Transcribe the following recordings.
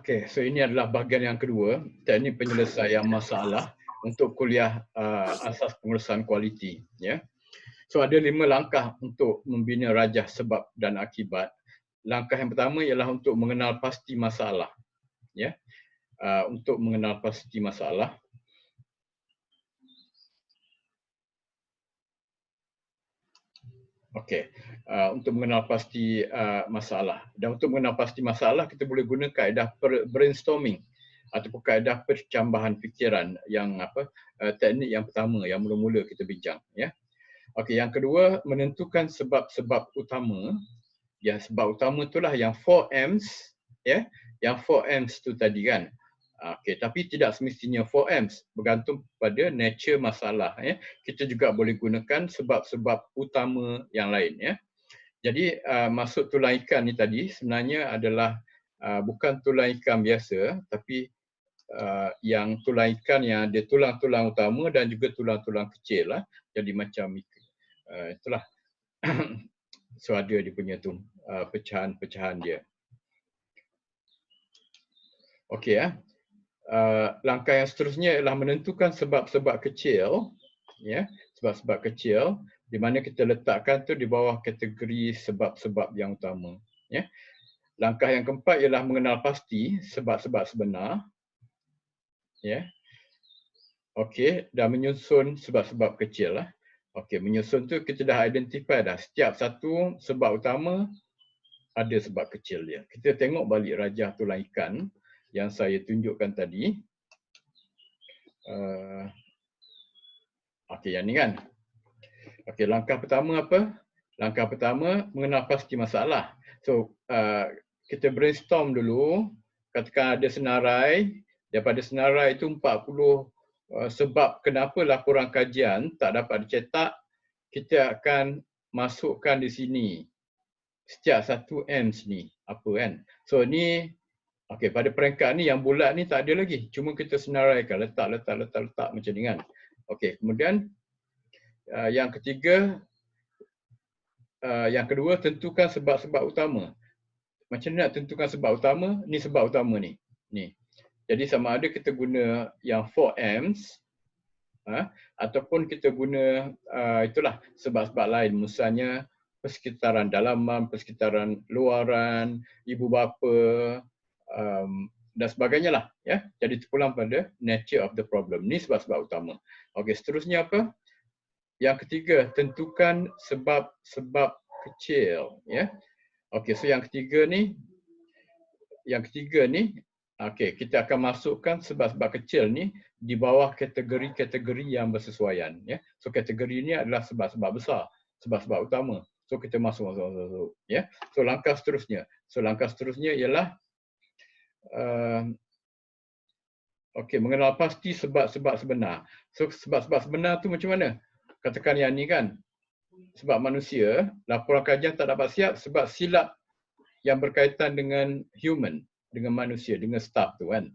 Okey, so ini adalah bahagian yang kedua, teknik penyelesaian masalah untuk kuliah asas pengurusan kualiti, ya. So ada 5 langkah untuk membina rajah sebab dan akibat. Langkah yang pertama ialah untuk mengenal pasti masalah, ya. Untuk mengenal pasti masalah. Okey, untuk mengenal pasti masalah. Dan untuk mengenal pasti masalah, kita boleh guna kaedah brainstorming ataupun kaedah percambahan fikiran yang teknik yang pertama yang mula-mula kita bincang, ya. Okey, yang kedua, menentukan sebab-sebab utama. Ya, sebab utama itulah yang 4Ms, ya. Yang 4Ms tu tadi kan. Okey, tapi tidak semestinya 4Ms, bergantung pada nature masalah, ya. Kita juga boleh gunakan sebab-sebab utama yang lain, ya. Jadi maksud tulang ikan ni tadi sebenarnya adalah bukan tulang ikan biasa, tapi yang tulang ikan yang ada tulang-tulang utama dan juga tulang-tulang kecil lah. Jadi macam itulah. So ada dia punya tu pecahan-pecahan dia. Okey, langkah yang seterusnya ialah menentukan sebab-sebab kecil, ya, sebab-sebab kecil di mana kita letakkan tu di bawah kategori sebab-sebab yang utama, ya. Langkah yang keempat ialah mengenal pasti sebab-sebab sebenar, ya. Okey, dan menyusun sebab-sebab kecil lah. Okey, menyusun tu kita dah identify dah setiap satu sebab utama ada sebab kecil dia. Kita tengok balik rajah tulang ikan yang saya tunjukkan tadi. Okey, yang ni kan. Okey, langkah pertama apa? Langkah pertama, mengenal pasti masalah. So, kita brainstorm dulu. Katakan ada senarai. Daripada senarai itu 40 sebab kenapa laporan kajian tak dapat dicetak. Kita akan masukkan di sini. Setiap satu Ms ni. Apa kan? So, ni okey, pada peringkat ni yang bulat ni tak ada lagi. Cuma kita senaraikan. Letak macam ni kan. Okey, kemudian yang ketiga, yang kedua, tentukan sebab-sebab utama. Macam mana nak tentukan sebab utama? Ni sebab utama ni. Ni. Jadi sama ada kita guna yang 4Ms ataupun kita guna itulah sebab-sebab lain. Misalnya persekitaran dalaman, persekitaran luaran, ibu bapa dan sebagainya lah, ya. Jadi terpulang pada nature of the problem. Ni sebab-sebab utama. Okey, seterusnya apa? Yang ketiga, tentukan sebab-sebab kecil, ya. Okey, so yang ketiga ni okey, kita akan masukkan sebab-sebab kecil ni di bawah kategori-kategori yang bersesuaian, ya. So kategori ni adalah sebab-sebab besar, sebab-sebab utama. So kita masuk, ya. So langkah seterusnya ialah okey, mengenal pasti sebab-sebab sebenar. So sebab-sebab sebenar tu macam mana? Katakan yang ni kan, sebab manusia, laporan kajian tak dapat siap sebab silap yang berkaitan dengan human, dengan manusia, dengan staff tu kan.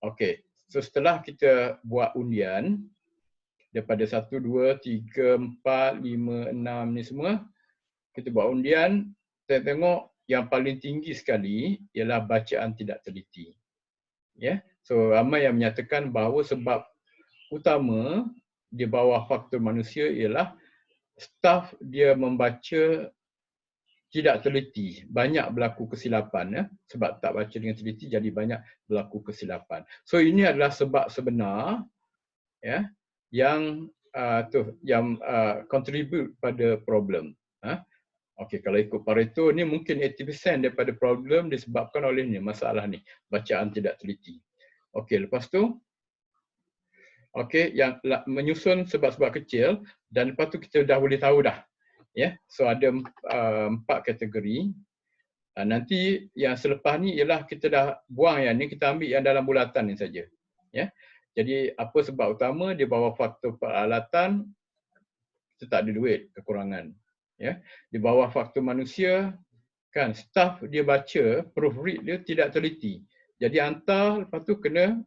Okey, so setelah kita buat undian, daripada 1, 2, 3, 4, 5, 6 ni semua, kita buat undian, kita tengok yang paling tinggi sekali ialah bacaan tidak teliti. Ya, so ramai yang menyatakan bahawa sebab utama di bawah faktor manusia ialah staf dia membaca tidak teliti, banyak berlaku kesilapan, ya. Sebab tak baca dengan teliti jadi banyak berlaku kesilapan. So ini adalah sebab sebenar, ya, yang contribute pada problem. Okey, kalau ikut Pareto ni mungkin 80% daripada problem disebabkan oleh ni masalah ni, bacaan tidak teliti. Okey, lepas tu okey, yang menyusun sebab-sebab kecil dan lepas tu kita dah boleh tahu dah. Ya, so ada 4 kategori. Nanti yang selepas ni ialah kita dah buang yang ni, kita ambil yang dalam bulatan ni saja. Ya. Jadi apa sebab utama di bawah faktor peralatan kita tak ada duit, kekurangan. Ya. Di bawah faktor manusia kan staff dia baca, proofread dia tidak teliti. Jadi hantar lepas tu kena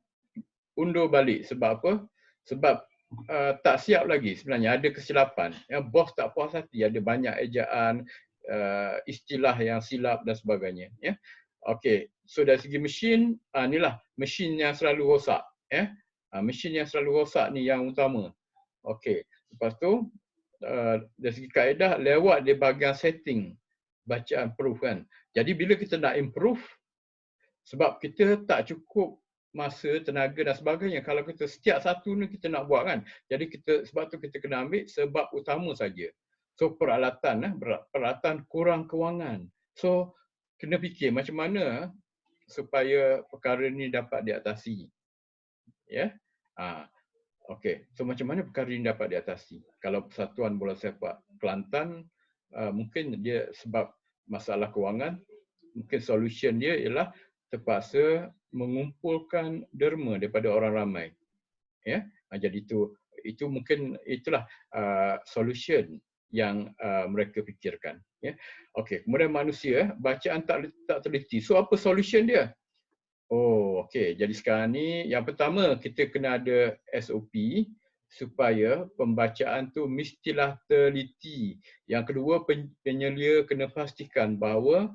undur balik. Sebab apa? Sebab tak siap lagi sebenarnya, ada kesilapan. Ya, bos tak puas hati, ada banyak ejaan, istilah yang silap dan sebagainya. Ya. Okey, So dari segi mesin, inilah mesin yang selalu rosak. Mesin yang selalu rosak ni yang utama. Okey. Lepas tu dari segi kaedah lewat di bahagian setting bacaan proof kan. Jadi bila kita nak improve, sebab kita tak cukup masa, tenaga dan sebagainya. Kalau kita setiap satu ni kita nak buat kan. Jadi sebab tu kita kena ambil sebab utama saja. So peralatan kurang kewangan. So kena fikir macam mana supaya perkara ni dapat diatasi. Ya. Okey. So macam mana perkara ini dapat diatasi? Kalau Persatuan Bola Sepak Kelantan mungkin dia sebab masalah kewangan, mungkin solution dia ialah terpaksa mengumpulkan derma daripada orang ramai. Ya. Jadi itu mungkin itulah solution yang mereka fikirkan. Ya. Okey, kemudian manusia bacaan tak teliti. So apa solution dia? Oh, okey. Jadi sekarang ni yang pertama kita kena ada SOP supaya pembacaan tu mestilah teliti. Yang kedua, penyelia kena pastikan bahawa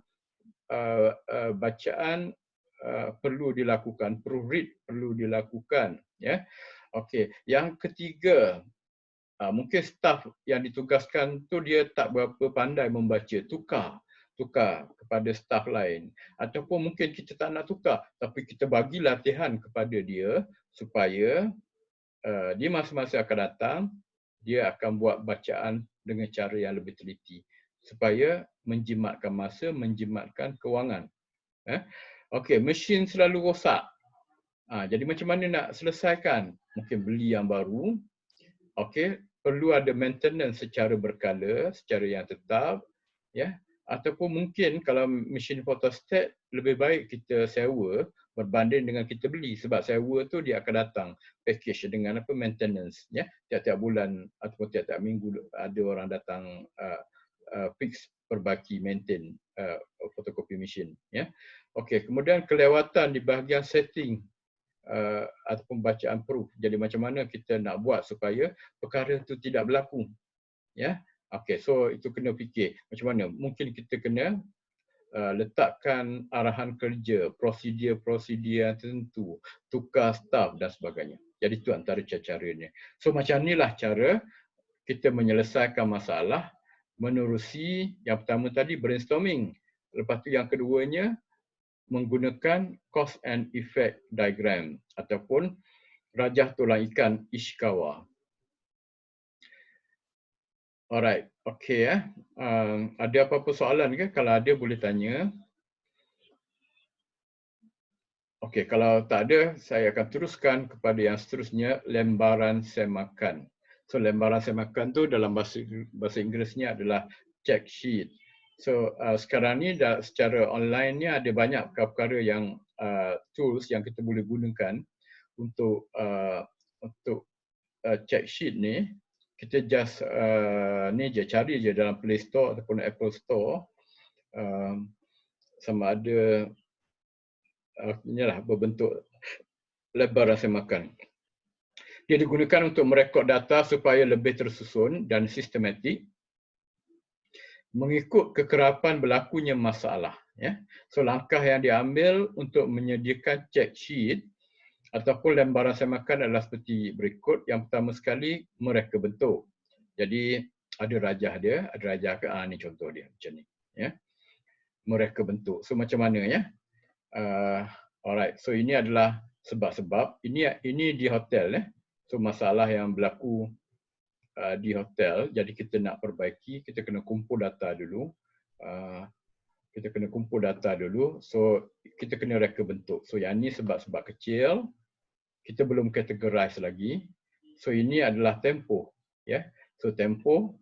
bacaan perlu dilakukan, proofread perlu dilakukan, ya. Okey. Yang ketiga, mungkin staf yang ditugaskan tu dia tak berapa pandai membaca, tukar kepada staf lain, ataupun mungkin kita tak nak tukar tapi kita bagi latihan kepada dia supaya di masa-masa akan datang dia akan buat bacaan dengan cara yang lebih teliti supaya menjimatkan masa, menjimatkan kewangan. Okey, mesin selalu rosak. Jadi macam mana nak selesaikan? Mungkin beli yang baru. Okey, perlu ada maintenance secara berkala, secara yang tetap, ya. Ataupun mungkin kalau mesin photostat lebih baik kita sewa berbanding dengan kita beli, sebab sewa tu dia akan datang package dengan maintenance, ya. Tiap-tiap bulan ataupun tiap-tiap minggu ada orang datang fix perbaiki maintain fotokopi mesin, ya. Okey, kemudian kelewatan di bahagian setting ataupun bacaan proof. Jadi macam mana kita nak buat supaya perkara itu tidak berlaku, ya. Okey, so itu kena fikir macam mana. Mungkin kita kena letakkan arahan kerja, prosedur yang tertentu, tukar staf dan sebagainya. Jadi itu antara cara-caranya. So macam inilah cara kita menyelesaikan masalah menerusi yang pertama tadi brainstorming. Lepas tu yang keduanya menggunakan cause and effect diagram ataupun rajah tulang ikan Ishikawa. Alright, okey . Ada apa-apa soalan ke? Kalau ada boleh tanya. Okey, kalau tak ada saya akan teruskan kepada yang seterusnya, lembaran semakan. So lembaran semakan tu dalam bahasa Inggerisnya adalah check sheet. So sekarang ni secara online ni ada banyak perkara yang tools yang kita boleh gunakan untuk check sheet ni. Kita just ni je, cari je dalam Play Store ataupun Apple Store sama ada inilah berbentuk lembaran semakan. Dia digunakan untuk merekod data supaya lebih tersusun dan sistematik mengikut kekerapan berlakunya masalah, ya. So langkah yang diambil untuk menyediakan check sheet ataupun lembaran semakan adalah seperti berikut. Yang pertama sekali, mereka bentuk. Jadi ada rajah dia, ada rajah ke ni contoh dia macam ni, ya. Mereka bentuk. So macam mana, ya? Alright. So ini adalah sebab-sebab. Ini di hotel, ya. So masalah yang berlaku di hotel, jadi kita nak perbaiki, kita kena kumpul data dulu. So kita kena reka bentuk. So yang ni sebab-sebab kecil, kita belum categorize lagi. So ini adalah tempoh, ya. So tempoh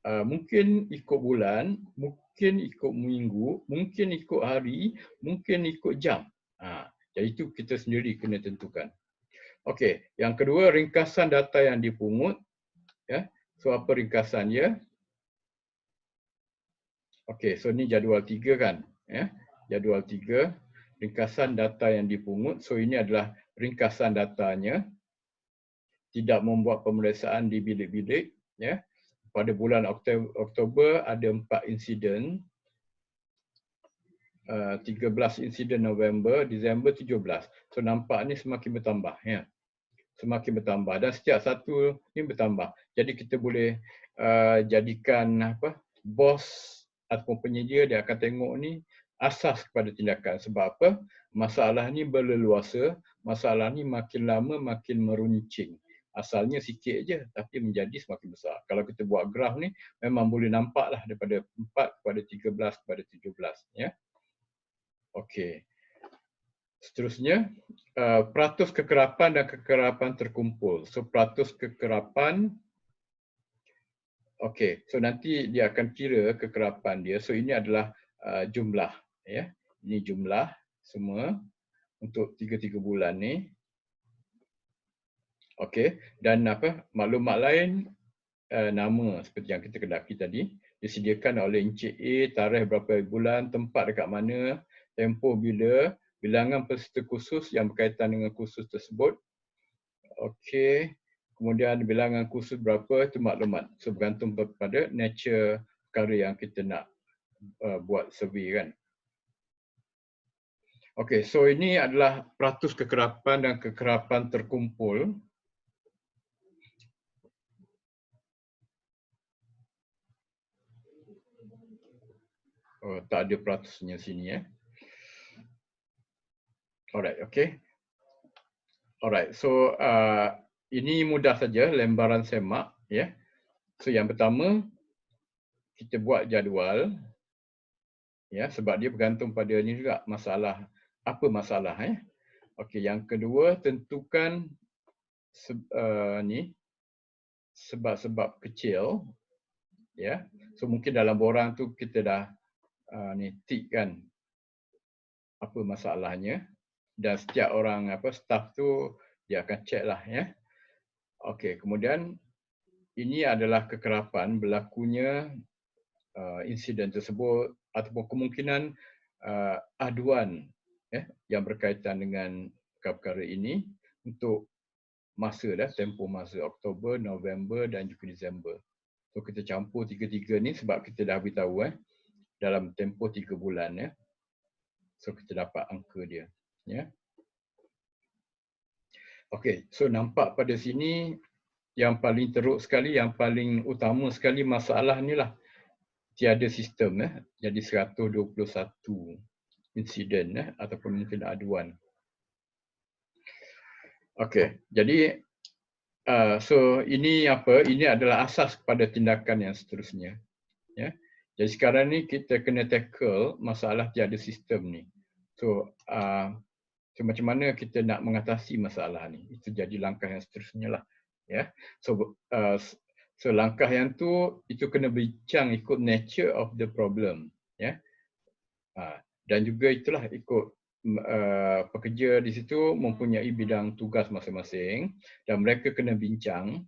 mungkin ikut bulan, mungkin ikut minggu, mungkin ikut hari, mungkin ikut jam. Jadi itu kita sendiri kena tentukan. Okey, yang kedua ringkasan data yang dipungut, ya. So apa ringkasannya? Okey, so ni jadual 3 kan, ya. Jadual 3, ringkasan data yang dipungut. So ini adalah ringkasan datanya. Tidak membuat pemeriksaan di bilik-bilik, ya. Pada bulan Oktober ada 4 insiden. 13 insiden November, Disember 17. So nampak ni semakin bertambah, ya. Semakin bertambah dan setiap satu ni bertambah. Jadi kita boleh jadikan bos ataupun penyedia dia akan tengok ni asas kepada tindakan. Sebab apa? Masalah ni berleluasa, masalah ni makin lama makin meruncing. Asalnya sikit je tapi menjadi semakin besar. Kalau kita buat graf ni memang boleh nampaklah daripada 4 kepada 13 kepada 17, ya. Okey. Seterusnya, peratus kekerapan dan kekerapan terkumpul. So peratus kekerapan, okey. So nanti dia akan kira kekerapan dia. So ini adalah jumlah, ya. Ini jumlah semua untuk 3 bulan ni. Okey. Dan maklumat lain, nama seperti yang kita kendaki tadi disediakan oleh Encik A, tarikh berapa bulan, tempat dekat mana, tempoh bila, bilangan peserta kursus yang berkaitan dengan kursus tersebut. Okey. Kemudian bilangan kursus berapa, itu maklumat. So bergantung kepada nature perkara yang kita nak buat survey, kan. Okey, so ini adalah peratus kekerapan dan kekerapan terkumpul. Oh, tak ada peratusnya sini, ya. Alright, okey. Alright, so ini mudah saja, lembaran semak, ya. So yang pertama, kita buat jadual, ya, sebab dia bergantung pada ni juga, masalah, apa masalah, ya. Okey, yang kedua, tentukan sebab-sebab kecil, ya. So mungkin dalam borang tu kita dah tick kan apa masalahnya, dan setiap orang staff tu dia akan check lah, ya. Okey, kemudian ini adalah kekerapan berlakunya insiden tersebut ataupun kemungkinan aduan, ya, yang berkaitan dengan perkara ini untuk masa tempoh masa Oktober, November dan juga Disember. So kita campur tiga-tiga ni sebab kita dah beritahu dalam tempoh 3 bulan, ya. So kita dapat angka dia, ya. Okey, so nampak pada sini yang paling teruk sekali, yang paling utama sekali masalah ni lah tiada sistem, jadi 121 insiden ataupun mungkin aduan. Okey, jadi so ini ini adalah asas kepada tindakan yang seterusnya, ya. Jadi sekarang ni kita kena tackle masalah tiada sistem ni. So macam mana kita nak mengatasi masalah ni, itu jadi langkah yang seterusnya lah, ya. So langkah yang tu itu kena bincang ikut nature of the problem, ya. Dan juga itulah ikut pekerja di situ mempunyai bidang tugas masing-masing dan mereka kena bincang.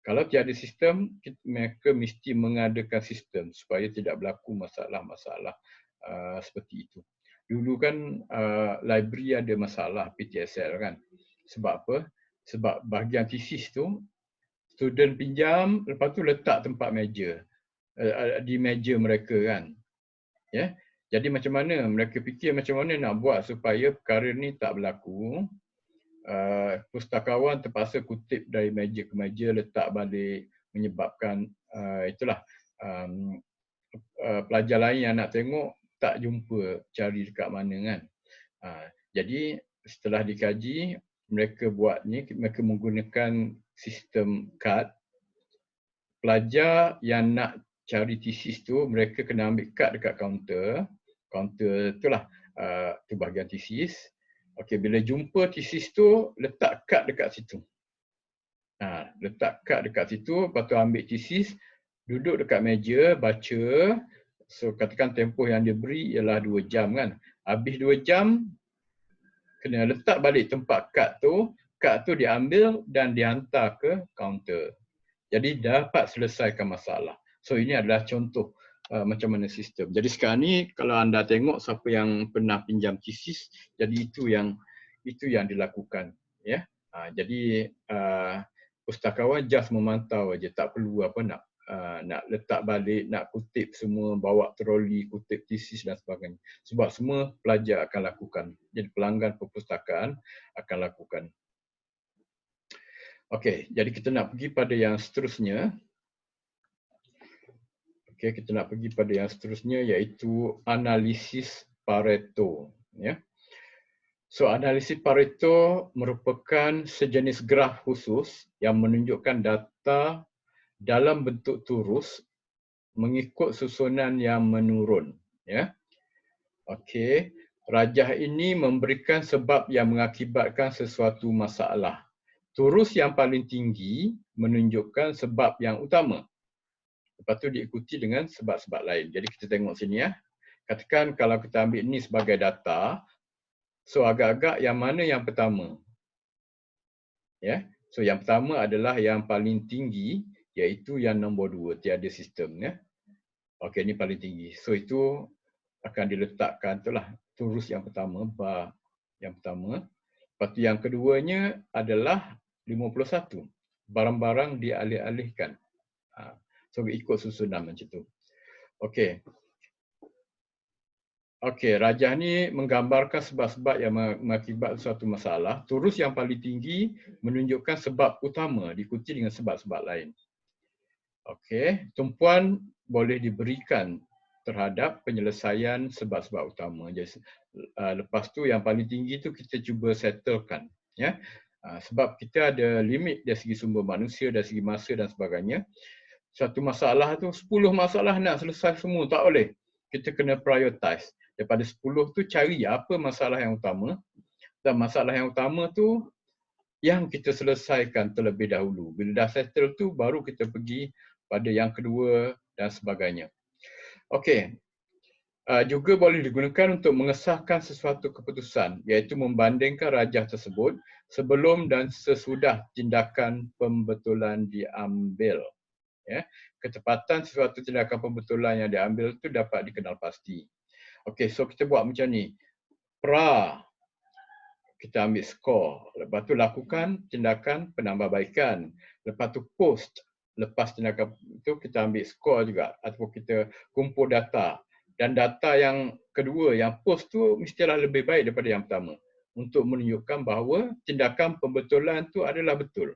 Kalau tiada sistem, mereka mesti mengadakan sistem supaya tidak berlaku masalah-masalah seperti itu. Dulu kan library ada masalah PTSL, kan. Sebab apa? Sebab bahagian tesis tu student pinjam, lepas tu letak tempat meja di meja mereka, kan. Ya. Jadi macam mana mereka fikir macam mana nak buat supaya perkara ni tak berlaku. Pustakawan terpaksa kutip dari meja ke meja, letak balik, menyebabkan pelajar lain yang nak tengok tak jumpa cari dekat mana, kan. Jadi setelah dikaji, mereka buat ni, mereka menggunakan sistem kad. Pelajar yang nak cari tesis tu, mereka kena ambil kad dekat kaunter. Kaunter itulah tu bahagian tesis. Okey, bila jumpa tesis tu, letak kad dekat situ. Letak kad dekat situ, lepas tu ambil tesis, duduk dekat meja, baca. So katakan tempoh yang dia beri ialah 2 jam, kan. Habis 2 jam, kena letak balik tempat kad tu diambil dan dihantar ke kaunter. Jadi dapat selesaikan masalah. So ini adalah contoh macam mana sistem. Jadi sekarang ni kalau anda tengok siapa yang pernah pinjam tesis, jadi itu yang dilakukan, ya. Jadi pustakawan just memantau aja, tak perlu nak nak letak balik, nak kutip semua, bawa troli, kutip tesis dan sebagainya. Sebab semua pelajar akan lakukan. Jadi pelanggan perpustakaan akan lakukan. Okey, jadi kita nak pergi pada yang seterusnya. Okey, kita nak pergi pada yang seterusnya iaitu analisis Pareto. Ya. So, analisis Pareto merupakan sejenis graf khusus yang menunjukkan data dalam bentuk turus mengikut susunan yang menurun. Ya. Okey, rajah ini memberikan sebab yang mengakibatkan sesuatu masalah. Turus yang paling tinggi menunjukkan sebab yang utama. Lepas tu diikuti dengan sebab-sebab lain. Jadi kita tengok sini ya. Katakan kalau kita ambil ini sebagai data, so agak-agak yang mana yang pertama? Ya. So yang pertama adalah yang paling tinggi iaitu yang nombor 2, tiada sistem ya. Okey, ini paling tinggi. So itu akan diletakkan itulah turus yang pertama, bar yang pertama. Lepas tu yang keduanya adalah 51. Barang-barang dialih-alihkan. So ikut susunan macam tu. Okey. Okey, rajah ni menggambarkan sebab-sebab yang mengakibat suatu masalah. Turus yang paling tinggi menunjukkan sebab utama diikuti dengan sebab-sebab lain. Okey, tumpuan boleh diberikan terhadap penyelesaian sebab-sebab utama. Jadi lepas tu yang paling tinggi tu kita cuba settlekan, ya. Sebab kita ada limit dari segi sumber manusia, dari segi masa dan sebagainya. Satu masalah tu 10 masalah nak selesai semua tak boleh. Kita kena prioritize. Daripada 10 tu cari apa masalah yang utama, dan masalah yang utama tu yang kita selesaikan terlebih dahulu. Bila dah settle tu baru kita pergi pada yang kedua dan sebagainya. Okey. Juga boleh digunakan untuk mengesahkan sesuatu keputusan, iaitu membandingkan rajah tersebut sebelum dan sesudah tindakan pembetulan diambil. Ya. Ketepatan sesuatu tindakan pembetulan yang diambil itu dapat dikenal pasti. Okey, so kita buat macam ni. Pra, kita ambil skor. Lepas tu lakukan tindakan penambahbaikan. Lepas tu post. Lepas tindakan itu kita ambil skor juga. Ataupun kita kumpul data. Dan data yang kedua, yang post tu mestilah lebih baik daripada yang pertama. Untuk menunjukkan bahawa tindakan pembetulan tu adalah betul.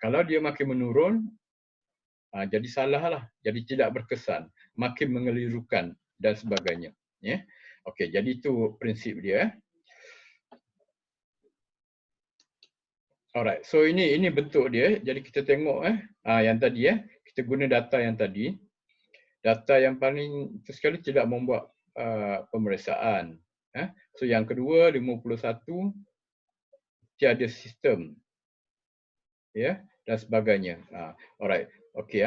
Kalau dia makin menurun, jadi salah lah. Jadi tidak berkesan. Makin mengelirukan dan sebagainya. Ya. Okey, jadi itu prinsip dia. Alright, so ini bentuk dia. Jadi kita tengok yang tadi kita guna data yang tadi. Data yang paling itu sekali tidak membuat pemeriksaan. So yang kedua 51 tiada sistem. Ya, dan sebagainya. Alright. Okey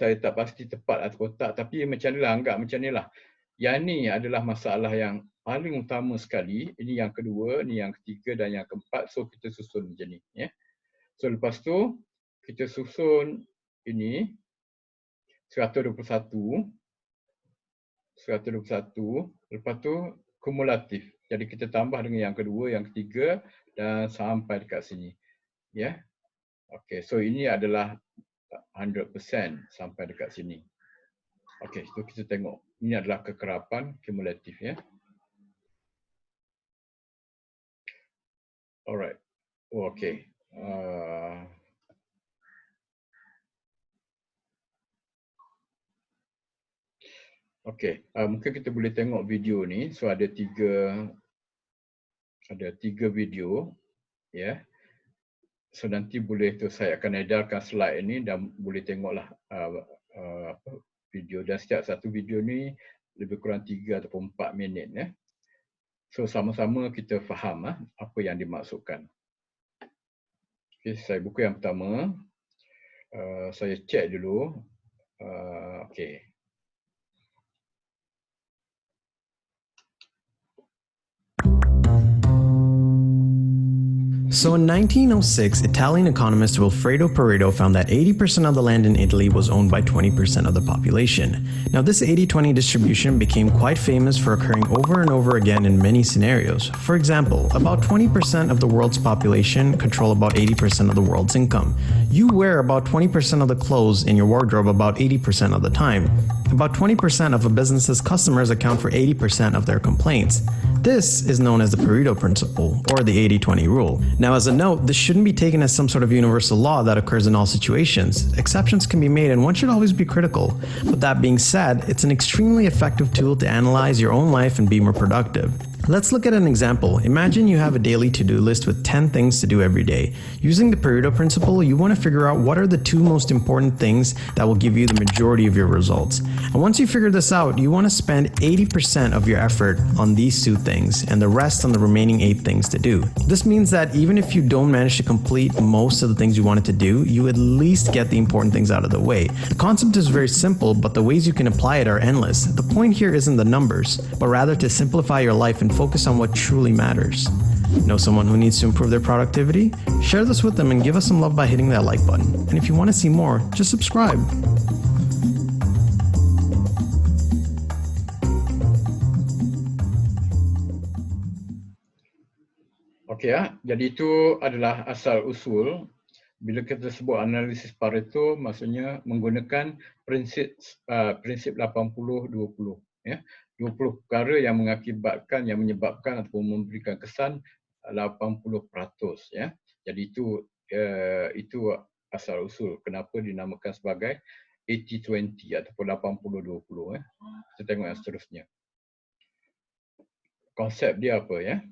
saya tak pasti tepat atau tak, tapi macam inilah, anggap macam inilah. Yang ni adalah masalah yang paling utama sekali. Ini yang kedua, ini yang ketiga dan yang keempat. So kita susun macam ni. Ya. So lepas tu kita susun ini 121. Lepas tu kumulatif. Jadi kita tambah dengan yang kedua, yang ketiga dan sampai dekat sini. Ya. Okey, so ini adalah 100% sampai dekat sini. Okey, so kita tengok. Ini adalah kekerapan kumulatif ya. Alright. Okey. Okey, mungkin kita boleh tengok video ni. So ada tiga video ya. So nanti boleh tu saya akan edarkan slide ini dan boleh tengoklah video, dan setiap satu video ni lebih kurang 3 ataupun 4 minit ya. So sama-sama kita faham apa yang dimaksudkan. Okey, saya buka yang pertama. Saya cek dulu. Okey. So in 1906, Italian economist Vilfredo Pareto found that 80% of the land in Italy was owned by 20% of the population. Now this 80-20 distribution became quite famous for occurring over and over again in many scenarios. For example, about 20% of the world's population control about 80% of the world's income. You wear about 20% of the clothes in your wardrobe about 80% of the time. About 20% of a business's customers account for 80% of their complaints. This is known as the Pareto principle, or the 80-20 rule. Now as a note, this shouldn't be taken as some sort of universal law that occurs in all situations. Exceptions can be made and one should always be critical. But that being said, it's an extremely effective tool to analyze your own life and be more productive. Let's look at an example. Imagine you have a daily to-do list with 10 things to do every day. Using the Pareto principle, you want to figure out what are the 2 most important things that will give you the majority of your results. And once you figure this out, you want to spend 80% of your effort on these 2 things and the rest on the remaining 8 things to do. This means that even if you don't manage to complete most of the things you wanted to do, you at least get the important things out of the way. The concept is very simple, but the ways you can apply it are endless. The point here isn't the numbers, but rather to simplify your life and focus on what truly matters. Know someone who needs to improve their productivity? Share this with them and give us some love by hitting that like button. And if you want to see more, just subscribe. Okey ya, jadi itu adalah asal usul. Bila kita sebut analisis Pareto, maksudnya menggunakan prinsip 80-20 ya. 20 perkara yang menyebabkan atau memberikan kesan 80% ya. Jadi itu asal usul kenapa dinamakan sebagai 80-20 ataupun 80-20 ya. Kita tengok yang seterusnya. Konsep dia apa ya?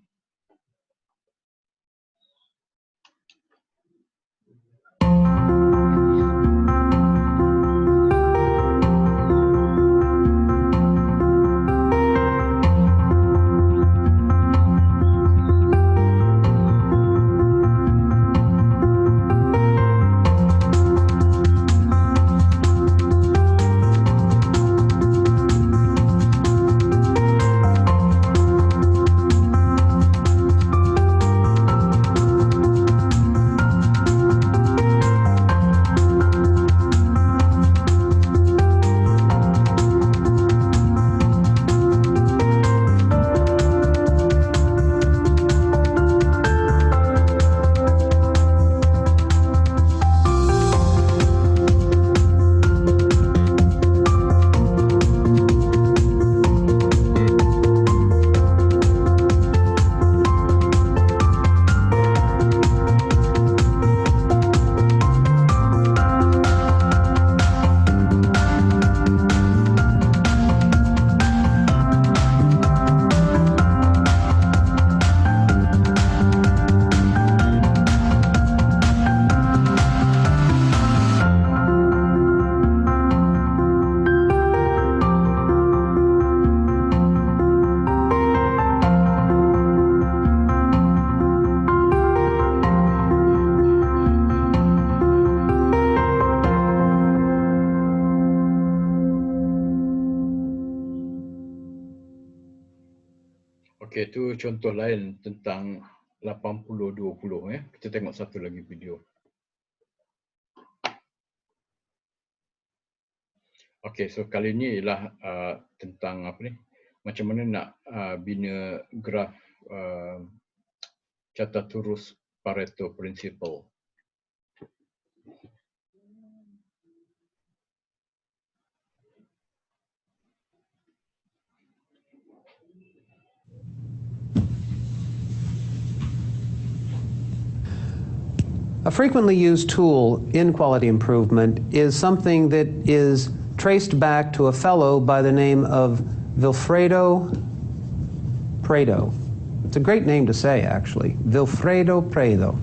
Okey, itu contoh lain tentang 80-20 ya. Kita tengok satu lagi video. Okey, so kali ini ialah tentang apa ni? Macam mana nak bina graf catatulus Pareto Principle. A frequently used tool in quality improvement is something that is traced back to a fellow by the name of Vilfredo Pareto. It's a great name to say, actually, Vilfredo Pareto.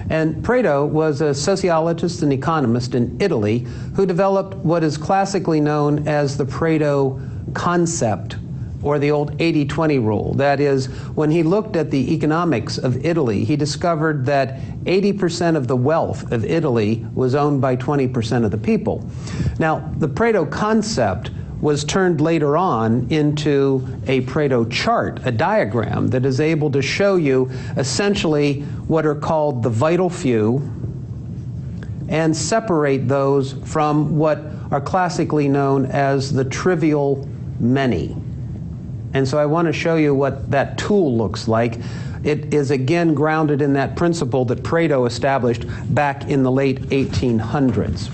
And Pareto was a sociologist and economist in Italy who developed what is classically known as the Pareto concept, or the old 80-20 rule. That is, when he looked at the economics of Italy, he discovered that 80% of the wealth of Italy was owned by 20% of the people. Now, the Pareto concept was turned later on into a Pareto chart, a diagram that is able to show you essentially what are called the vital few and separate those from what are classically known as the trivial many. And so I want to show you what that tool looks like. It is again grounded in that principle that Pareto established back in the late 1800s.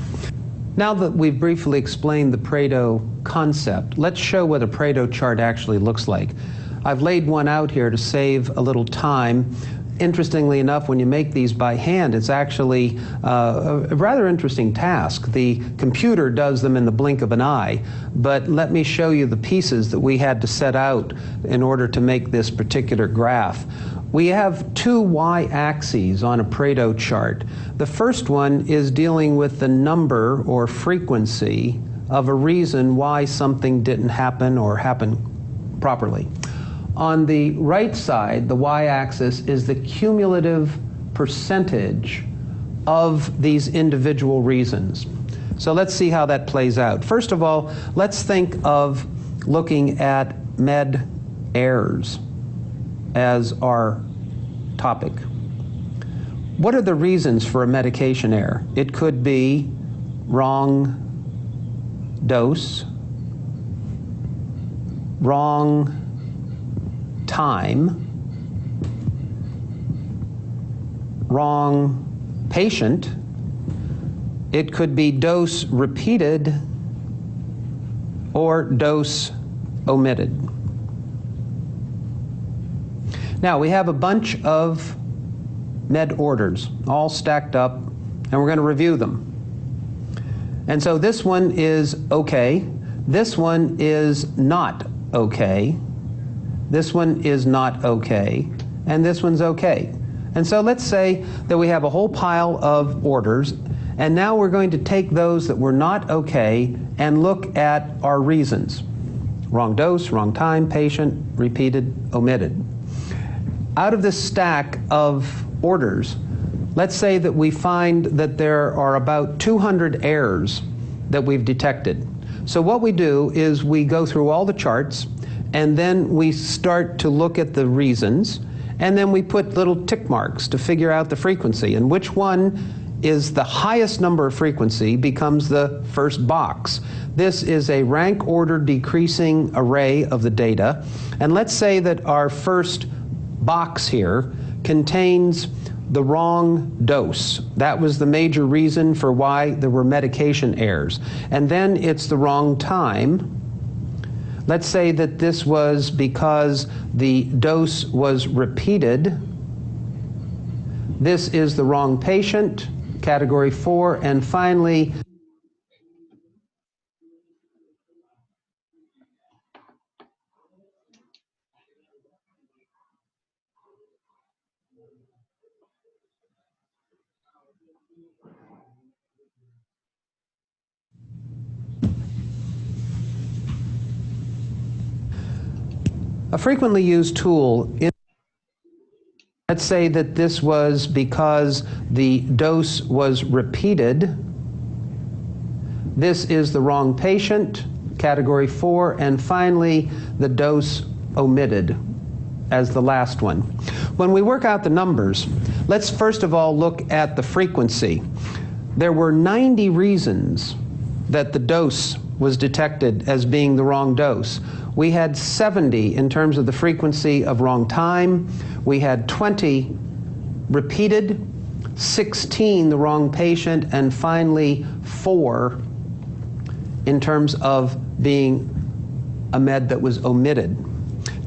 Now that we've briefly explained the Pareto concept, let's show what a Pareto chart actually looks like. I've laid one out here to save a little time. Interestingly enough, when you make these by hand, it's actually a rather interesting task. The computer does them in the blink of an eye, but let me show you the pieces that we had to set out in order to make this particular graph. We have two y-axes on a Pareto chart. The first one is dealing with the number or frequency of a reason why something didn't happen or happen properly. On the right side, the y-axis is the cumulative percentage of these individual reasons. So let's see how that plays out. First of all, let's think of looking at med errors as our topic. What are the reasons for a medication error? It could be wrong dose, wrong time, wrong patient. It could be dose repeated or dose omitted. Now, we have a bunch of med orders all stacked up, and we're going to review them. And so this one is okay. This one is not okay. This one is not okay. And this one's okay. And so let's say that we have a whole pile of orders, and now we're going to take those that were not okay and look at our reasons. Wrong dose, wrong time, patient, repeated, omitted. Out of this stack of orders, let's say that we find that there are about 200 errors that we've detected. So what we do is we go through all the charts, and then we start to look at the reasons, and then we put little tick marks to figure out the frequency, and which one is the highest number of frequency becomes the first box. This is a rank order decreasing array of the data, and let's say that our first box here contains the wrong dose. That was the major reason for why there were medication errors. And then it's the wrong time. Let's say that this was because the dose was repeated. This is the wrong patient, category 4, and finally, a frequently used tool in, let's say that this was because the dose was repeated. This is the wrong patient, category 4, and finally the dose omitted as the last one. When we work out the numbers, let's first of all look at the frequency. There were 90 reasons that the dose was detected as being the wrong dose. We had 70 in terms of the frequency of wrong time. We had 20 repeated, 16 the wrong patient, and finally 4 in terms of being a med that was omitted.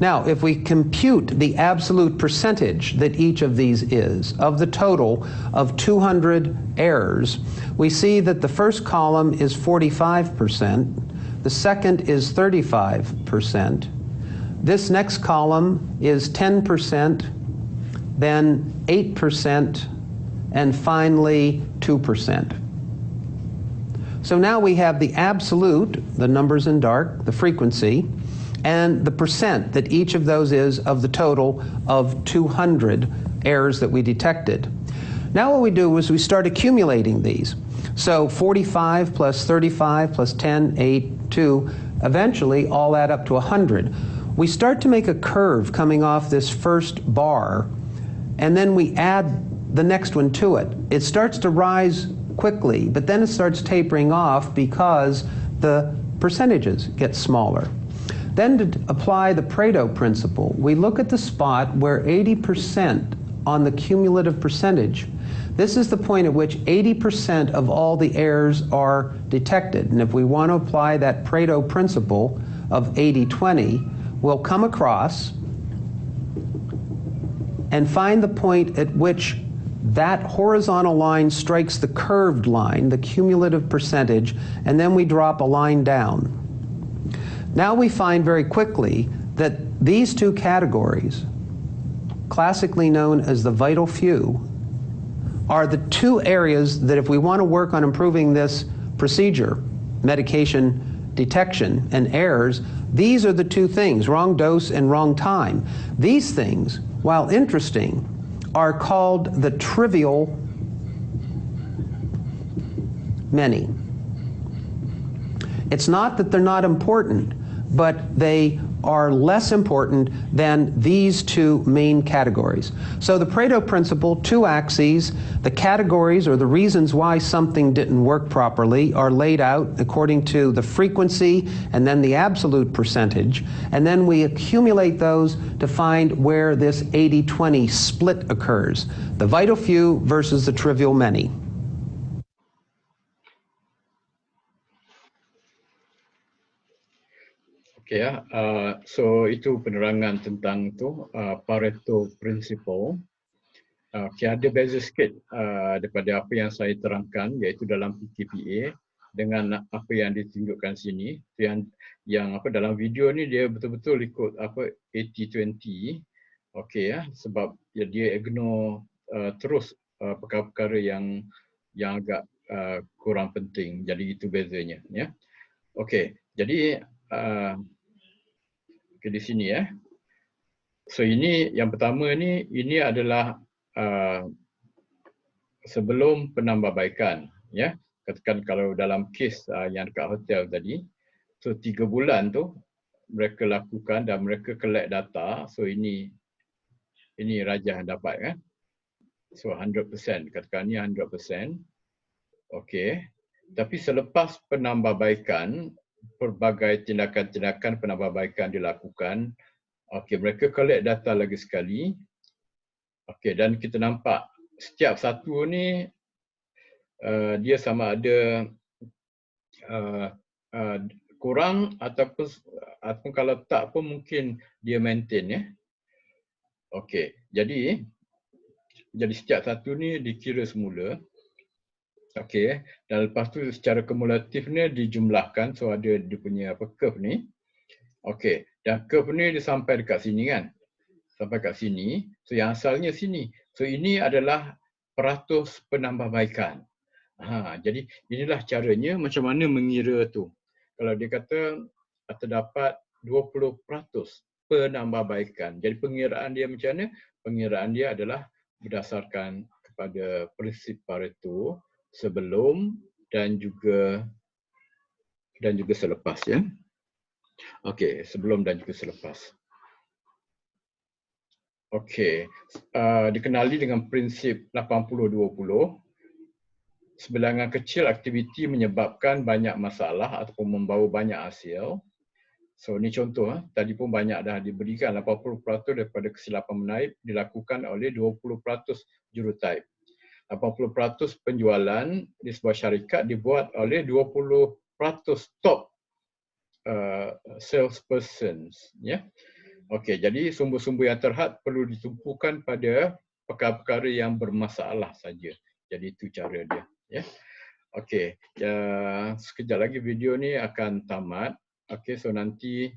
Now, if we compute the absolute percentage that each of these is of the total of 200 errors, we see that the first column is 45%, the second is 35%, this next column is 10%, then 8%, and finally 2%. So now we have the absolute, the numbers in dark, the frequency, and the percent that each of those is of the total of 200 errors that we detected. Now what we do is we start accumulating these. So 45 plus 35 plus 10, 8, 2 eventually all add up to 100. We start to make a curve coming off this first bar, and then we add the next one to it. It starts to rise quickly, but then it starts tapering off because the percentages get smaller. Then to apply the Pareto principle, we look at the spot where 80% on the cumulative percentage. This is the point at which 80% of all the errors are detected. And if we want to apply that Pareto principle of 80-20, we'll come across and find the point at which that horizontal line strikes the curved line, the cumulative percentage, and then we drop a line down. Now we find very quickly that these two categories, classically known as the vital few, are the two areas that if we want to work on improving this procedure, medication detection and errors, these are the two things, wrong dose and wrong time. These things, while interesting, are called the trivial many. It's not that they're not important, but they are less important than these two main categories. So the Pareto principle, two axes, the categories or the reasons why something didn't work properly are laid out according to the frequency and then the absolute percentage, and then we accumulate those to find where this 80-20 split occurs, the vital few versus the trivial many. Okay ya, so itu penerangan tentang tu Pareto Principle. Okay, ada beza sikit daripada apa yang saya terangkan, iaitu dalam PKPA dengan apa yang ditunjukkan sini. Yang apa dalam video ni dia betul-betul ikut apa 80-20. Okay ya, sebab dia ignore terus perkara-perkara yang agak kurang penting. Jadi itu bezanya ya. Okay, jadi di sini ya. So ini yang pertama ni, ini adalah sebelum penambahbaikan ya. Katakan kalau dalam kes yang dekat hotel tadi, so 3 bulan tu mereka lakukan dan mereka collect data. So ini Rajah dapat kan. So 100%, katakan ni 100%. Okey. Tapi selepas penambahbaikan, pelbagai tindakan-tindakan penambahbaikan dilakukan. Okey, mereka collect data lagi sekali. Okey, dan kita nampak setiap satu ni dia sama ada kurang ataupun kalau tak pun mungkin dia maintain ya. Okey, jadi setiap satu ni dikira semula. Okey, dan lepas tu secara kumulatifnya dijumlahkan, so ada dia punya curve ni. Okey, dan curve ni dia sampai dekat sini kan. Sampai kat sini. So yang asalnya sini. So ini adalah peratus penambahbaikan. Jadi inilah caranya macam mana mengira tu. Kalau dia kata terdapat 20% penambahbaikan. Jadi pengiraan dia macam mana? Pengiraan dia adalah berdasarkan kepada prinsip Pareto sebelum dan juga selepas ya. Okey, sebelum dan juga selepas. Okey, dikenali dengan prinsip 80-20. Sebilangan kecil aktiviti menyebabkan banyak masalah ataupun membawa banyak hasil. So ni contoh, tadi pun banyak dah diberikan, 80% daripada kesilapan menaip dilakukan oleh 20% jurutype. 80% penjualan di sebuah syarikat dibuat oleh 20% top salespersons. Ya. Okey, jadi sumber-sumber yang terhad perlu ditumpukan pada perkara-perkara yang bermasalah saja. Jadi itu cara dia. Ya. Okey, sekejap lagi video ni akan tamat. Okey, so nanti